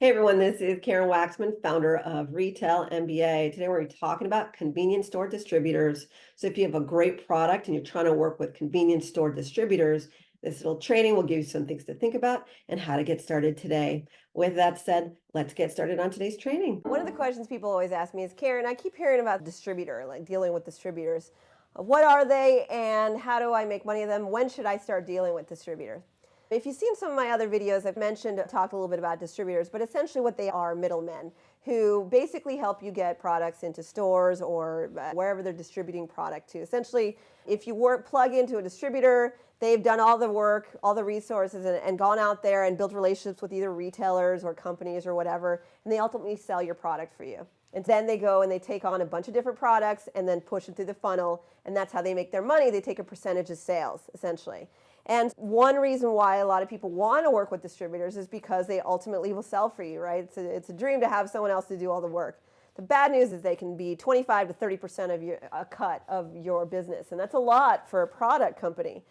Hey everyone, this is Karen Waksman, founder of Retail MBA. Today we're talking about convenience store distributors. So if you have a great product and you're trying to work with convenience store distributors, this little training will give you some things to think about and how to get started today. With that said, let's get started on today's training. One of the questions people always ask me is, Karen, I keep hearing about distributor, like dealing with distributors. What are they and how do I make money of them? When should I start dealing with distributors? If you've seen some of my other videos, I've talked a little bit about distributors, but essentially what they are middlemen who basically help you get products into stores or wherever they're distributing product to. Essentially, if you plug into a distributor, they've done all the work, all the resources, and gone out there and built relationships with either retailers or companies or whatever, and they ultimately sell your product for you. And then they go and they take on a bunch of different products and then push it through the funnel, and that's how they make their money. They take a percentage of sales, essentially. And one reason why a lot of people want to work with distributors is because they ultimately will sell for you, right? It's a dream to have someone else to do all the work. The bad news is they can be 25 to 30% of a cut of your business, and that's a lot for a product company.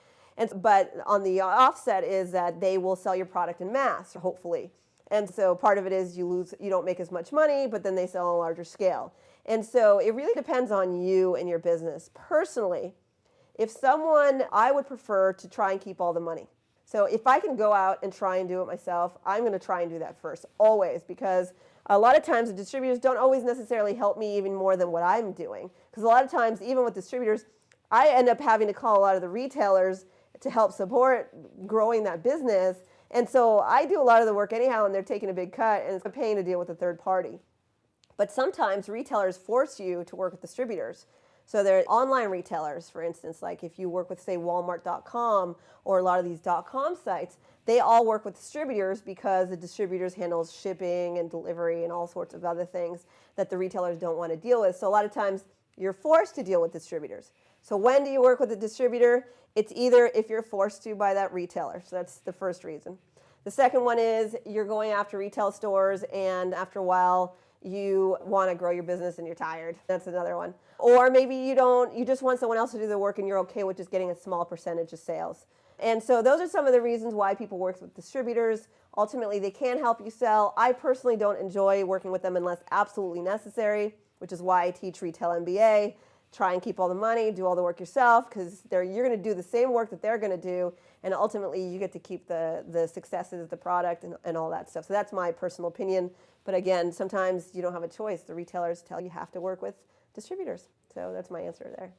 But on the offset is that they will sell your product in mass, hopefully. And so part of it is you don't make as much money, but then they sell on a larger scale. And so it really depends on you and your business. Personally, I would prefer to try and keep all the money. So if I can go out and try and do it myself, I'm going to try and do that first, always, because a lot of times the distributors don't always necessarily help me even more than what I'm doing. Because a lot of times, even with distributors, I end up having to call a lot of the retailers to help support growing that business. And so I do a lot of the work anyhow, and they're taking a big cut, and it's a pain to deal with a third party. But sometimes retailers force you to work with distributors. So there are online retailers, for instance, like if you work with, say, Walmart.com or a lot of these .com sites, they all work with distributors because the distributors handle shipping and delivery and all sorts of other things that the retailers don't want to deal with. So a lot of times you're forced to deal with distributors. So when do you work with a distributor? It's either if you're forced to by that retailer. So that's the first reason. The second one is you're going after retail stores, and after a while you want to grow your business and you're tired. That's another one. Or maybe you just want someone else to do the work and you're okay with just getting a small percentage of sales. And so those are some of the reasons why people work with distributors. Ultimately, they can help you sell. I personally don't enjoy working with them unless absolutely necessary, which is why I teach Retail MBA. Try and keep all the money, do all the work yourself, because you're going to do the same work that they're going to do, and ultimately you get to keep the successes of the product and all that stuff. So that's my personal opinion. But again, sometimes you don't have a choice. The retailers tell you have to work with distributors. So that's my answer there.